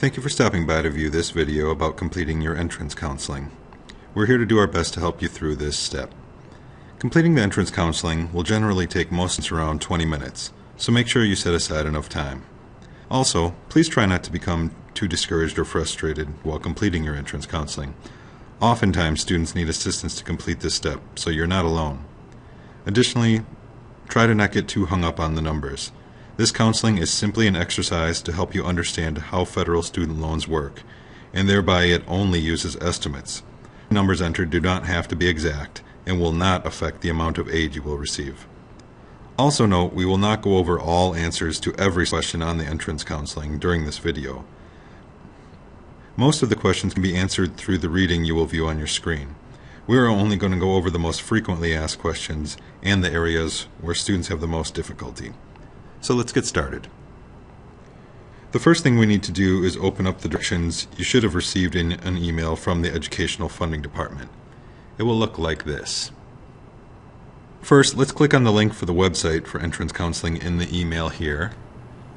Thank you for stopping by to view this video about completing your entrance counseling. We're here to do our best to help you through this step. Completing the entrance counseling will generally take most around 20 minutes, so make sure you set aside enough time. Also, please try not to become too discouraged or frustrated while completing your entrance counseling. Oftentimes, students need assistance to complete this step, so you're not alone. Additionally, try to not get too hung up on the numbers. This counseling is simply an exercise to help you understand how federal student loans work, and thereby it only uses estimates. Numbers entered do not have to be exact and will not affect the amount of aid you will receive. Also note, we will not go over all answers to every question on the entrance counseling during this video. Most of the questions can be answered through the reading you will view on your screen. We are only going to go over the most frequently asked questions and the areas where students have the most difficulty. So let's get started. The first thing we need to do is open up the directions you should have received in an email from the Educational Funding Department. It will look like this. First, let's click on the link for the website for entrance counseling in the email here,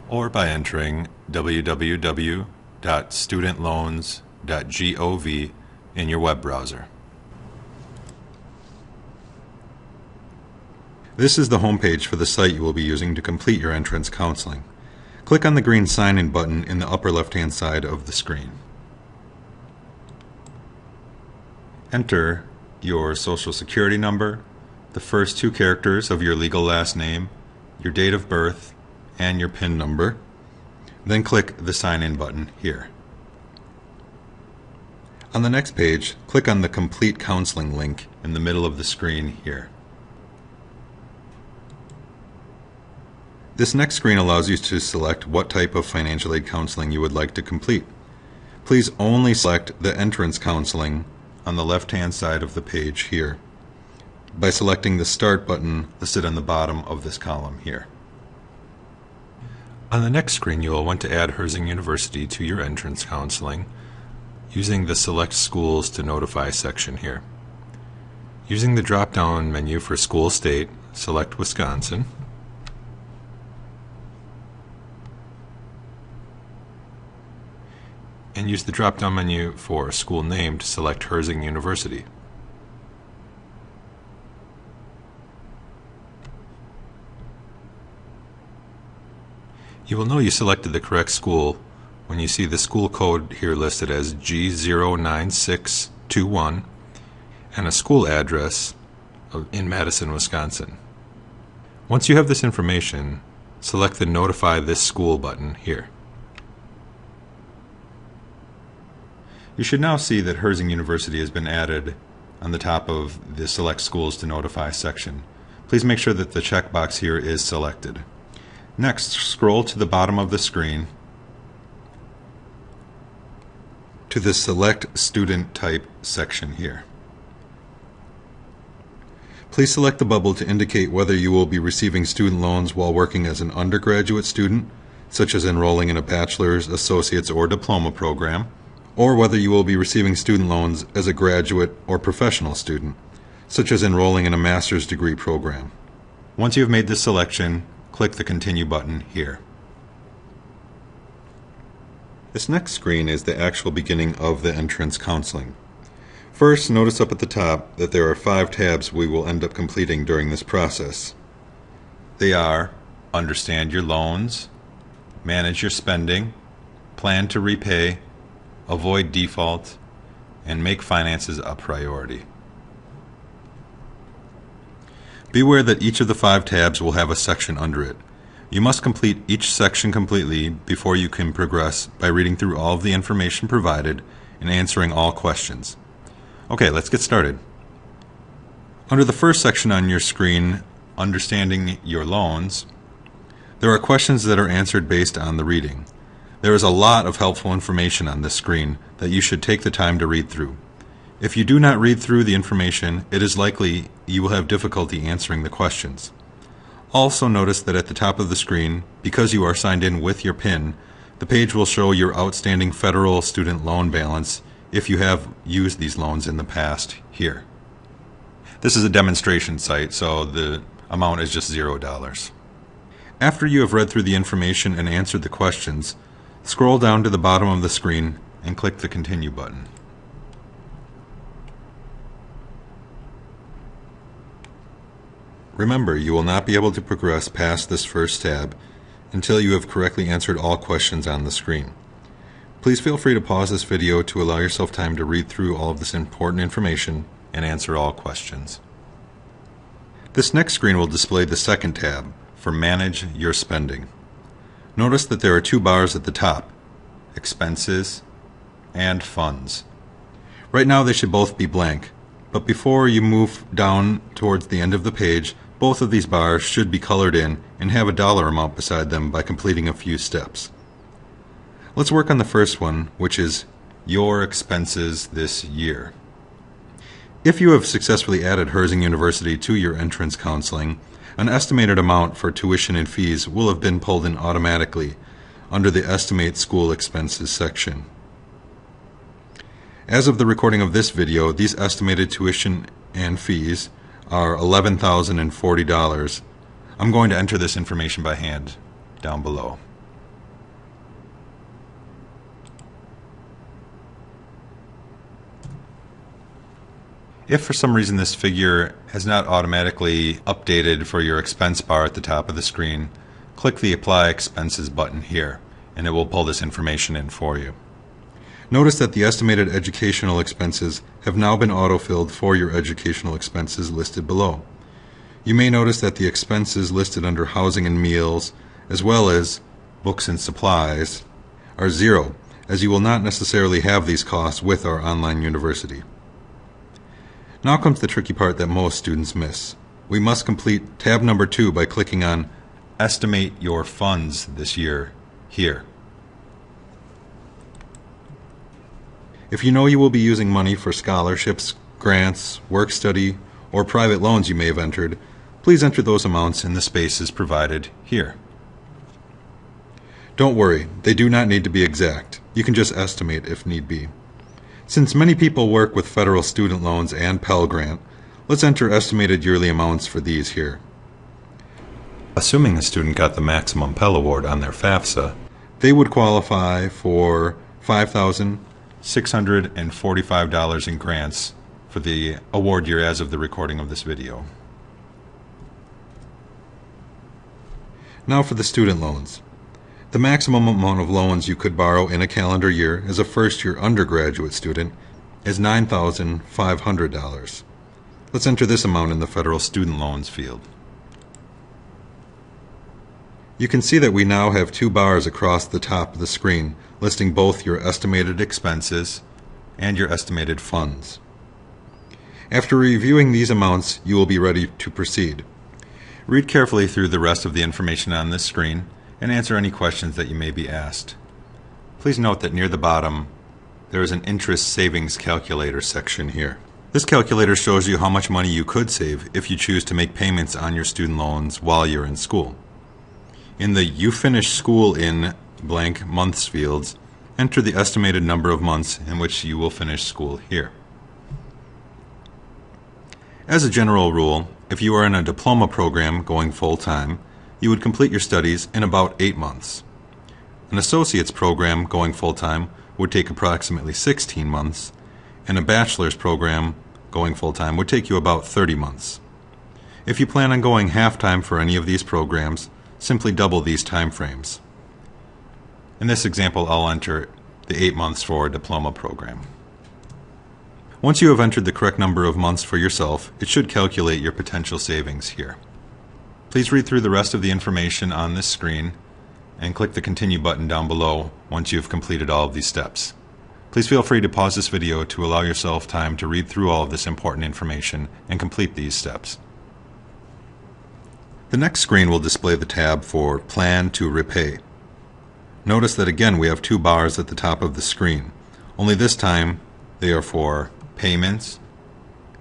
or by entering www.studentloans.gov in your web browser. This is the home page for the site you will be using to complete your entrance counseling. Click on the green sign-in button in the upper left-hand side of the screen. Enter your Social Security number, the first two characters of your legal last name, your date of birth, and your PIN number. Then click the sign-in button here. On the next page, click on the Complete Counseling link in the middle of the screen here. This next screen allows you to select what type of financial aid counseling you would like to complete. Please only select the entrance counseling on the left-hand side of the page here by selecting the Start button listed on the bottom of this column here. On the next screen, you will want to add Herzing University to your entrance counseling using the Select Schools to Notify section here. Using the drop-down menu for School State, select Wisconsin. And use the drop-down menu for school name to select Herzing University. You will know you selected the correct school when you see the school code here listed as G09621 and a school address in Madison, Wisconsin. Once you have this information, select the Notify This School button here. You should now see that Herzing University has been added on the top of the Select Schools to Notify section. Please make sure that the checkbox here is selected. Next, scroll to the bottom of the screen to the Select Student Type section here. Please select the bubble to indicate whether you will be receiving student loans while working as an undergraduate student, such as enrolling in a bachelor's, associate's, or diploma program, or whether you will be receiving student loans as a graduate or professional student, such as enrolling in a master's degree program. Once you have made this selection, click the Continue button here. This next screen is the actual beginning of the entrance counseling. First, notice up at the top that there are 5 tabs we will end up completing during this process. They are Understand Your Loans, Manage Your Spending, Plan to Repay, Avoid Default, and Make Finances a Priority. Beware that each of the 5 tabs will have a section under it. You must complete each section completely before you can progress by reading through all of the information provided and answering all questions. Okay, let's get started. Under the first section on your screen, Understanding Your Loans, there are questions that are answered based on the reading. There is a lot of helpful information on this screen that you should take the time to read through. If you do not read through the information, it is likely you will have difficulty answering the questions. Also notice that at the top of the screen, because you are signed in with your PIN, the page will show your outstanding federal student loan balance if you have used these loans in the past here. This is a demonstration site, so the amount is just $0. After you have read through the information and answered the questions, Scroll down to the bottom of the screen and click the Continue button. Remember, you will not be able to progress past this first tab until you have correctly answered all questions on the screen. Please feel free to pause this video to allow yourself time to read through all of this important information and answer all questions. This next screen will display the second tab for Manage Your Spending. Notice that there are two bars at the top, Expenses and Funds. Right now they should both be blank, but before you move down towards the end of the page, both of these bars should be colored in and have a dollar amount beside them by completing a few steps. Let's work on the first one, which is Your Expenses This Year. If you have successfully added Herzing University to your entrance counseling, an estimated amount for tuition and fees will have been pulled in automatically under the Estimate School Expenses section. As of the recording of this video, these estimated tuition and fees are $11,040. I'm going to enter this information by hand down below. If for some reason this figure has not automatically updated for your expense bar at the top of the screen, click the Apply Expenses button here, and it will pull this information in for you. Notice that the estimated educational expenses have now been autofilled for your educational expenses listed below. You may notice that the expenses listed under housing and meals, as well as books and supplies, are zero, as you will not necessarily have these costs with our online university. Now comes the tricky part that most students miss. We must complete tab number 2 by clicking on Estimate Your Funds This Year here. If you know you will be using money for scholarships, grants, work study, or private loans you may have entered, please enter those amounts in the spaces provided here. Don't worry, they do not need to be exact. You can just estimate if need be. Since many people work with federal student loans and Pell Grant, let's enter estimated yearly amounts for these here. Assuming a student got the maximum Pell Award on their FAFSA, they would qualify for $5,645 in grants for the award year as of the recording of this video. Now for the student loans. The maximum amount of loans you could borrow in a calendar year as a first-year undergraduate student is $9,500. Let's enter this amount in the federal student loans field. You can see that we now have two bars across the top of the screen listing both your estimated expenses and your estimated funds. After reviewing these amounts, you will be ready to proceed. Read carefully through the rest of the information on this screen and answer any questions that you may be asked. Please note that near the bottom there is an interest savings calculator section here. This calculator shows you how much money you could save if you choose to make payments on your student loans while you're in school. In the You Finish School in blank months fields, enter the estimated number of months in which you will finish school here. As a general rule, if you are in a diploma program going full-time, you would complete your studies in about 8 months. An associate's program going full-time would take approximately 16 months, and a bachelor's program going full-time would take you about 30 months. If you plan on going half-time for any of these programs, simply double these time frames. In this example, I'll enter the 8 months for a diploma program. Once you have entered the correct number of months for yourself, it should calculate your potential savings here. Please read through the rest of the information on this screen and click the Continue button down below once you have completed all of these steps. Please feel free to pause this video to allow yourself time to read through all of this important information and complete these steps. The next screen will display the tab for Plan to Repay. Notice that again we have two bars at the top of the screen, only this time they are for Payments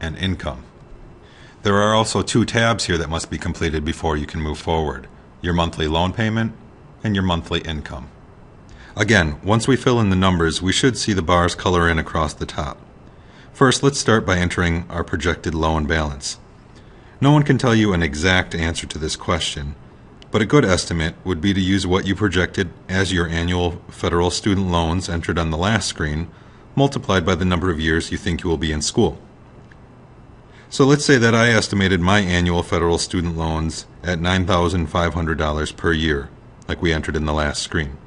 and Income. There are also two tabs here that must be completed before you can move forward: your monthly loan payment and your monthly income. Again, once we fill in the numbers, we should see the bars color in across the top. First, let's start by entering our projected loan balance. No one can tell you an exact answer to this question, but a good estimate would be to use what you projected as your annual federal student loans entered on the last screen, multiplied by the number of years you think you will be in school. So let's say that I estimated my annual federal student loans at $9,500 per year, like we entered in the last screen.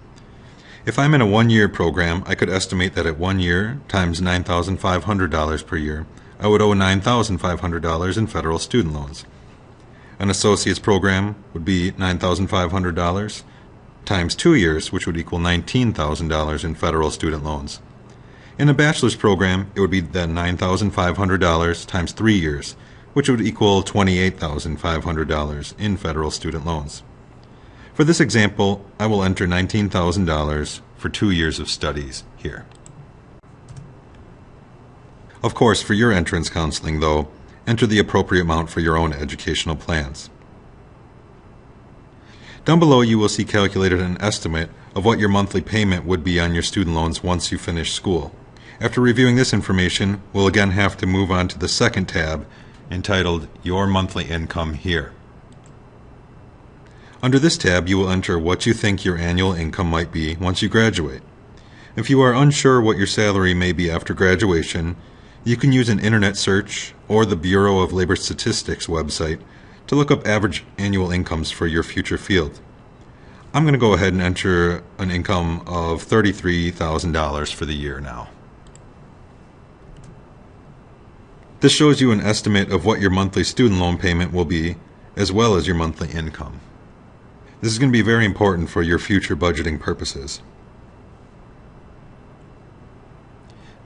If I'm in a one-year program, I could estimate that at 1 year times $9,500 per year, I would owe $9,500 in federal student loans. An associate's program would be $9,500 times 2 years, which would equal $19,000 in federal student loans. In a bachelor's program, it would be then $9,500 times 3 years, which would equal $28,500 in federal student loans. For this example, I will enter $19,000 for 2 years of studies here. Of course, for your entrance counseling, though, enter the appropriate amount for your own educational plans. Down below, you will see calculated an estimate of what your monthly payment would be on your student loans once you finish school. After reviewing this information, we'll again have to move on to the second tab, entitled Your Monthly Income here. Under this tab, you will enter what you think your annual income might be once you graduate. If you are unsure what your salary may be after graduation, you can use an internet search or the Bureau of Labor Statistics website to look up average annual incomes for your future field. I'm going to go ahead and enter an income of $33,000 for the year now. This shows you an estimate of what your monthly student loan payment will be, as well as your monthly income. This is going to be very important for your future budgeting purposes.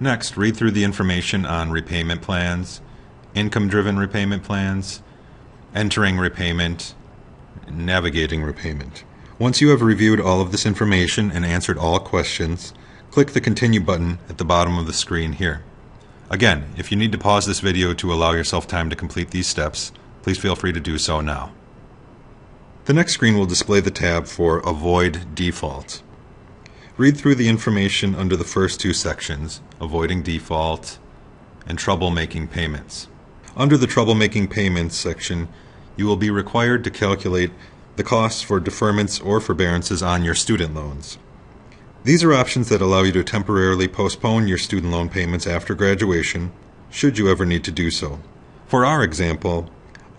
Next, read through the information on repayment plans, income-driven repayment plans, entering repayment, and navigating repayment. Once you have reviewed all of this information and answered all questions, click the Continue button at the bottom of the screen here. Again, if you need to pause this video to allow yourself time to complete these steps, please feel free to do so now. The next screen will display the tab for Avoid Default. Read through the information under the first two sections, Avoiding Default and Troublemaking Payments. Under the Troublemaking Payments section, you will be required to calculate the costs for deferments or forbearances on your student loans. These are options that allow you to temporarily postpone your student loan payments after graduation, should you ever need to do so. For our example,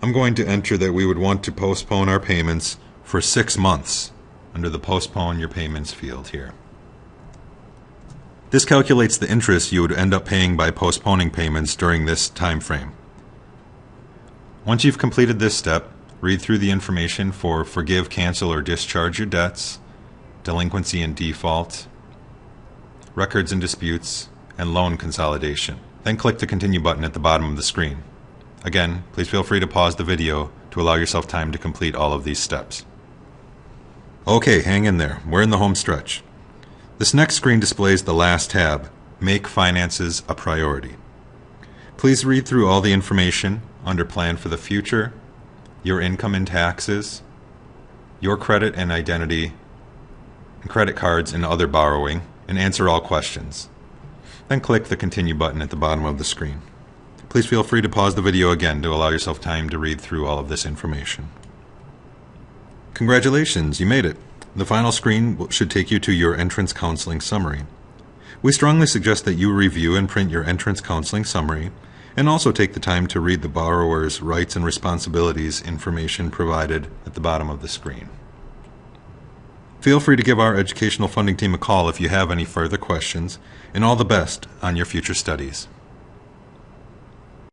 I'm going to enter that we would want to postpone our payments for 6 months under the Postpone Your Payments field here. This calculates the interest you would end up paying by postponing payments during this time frame. Once you've completed this step, read through the information for Forgive, Cancel, or Discharge Your Debts, Delinquency and Default, Records and Disputes, and Loan Consolidation. Then click the Continue button at the bottom of the screen. Again, please feel free to pause the video to allow yourself time to complete all of these steps. Okay, hang in there. We're in the home stretch. This next screen displays the last tab, Make Finances a Priority. Please read through all the information under Plan for the Future, Your Income and Taxes, Your Credit and Identity, and Credit Cards and Other Borrowing, and answer all questions. Then click the Continue button at the bottom of the screen. Please feel free to pause the video again to allow yourself time to read through all of this information. Congratulations, you made it. The final screen should take you to your entrance counseling summary. We strongly suggest that you review and print your entrance counseling summary, and also take the time to read the borrower's rights and responsibilities information provided at the bottom of the screen. Feel free to give our educational funding team a call if you have any further questions, and all the best on your future studies.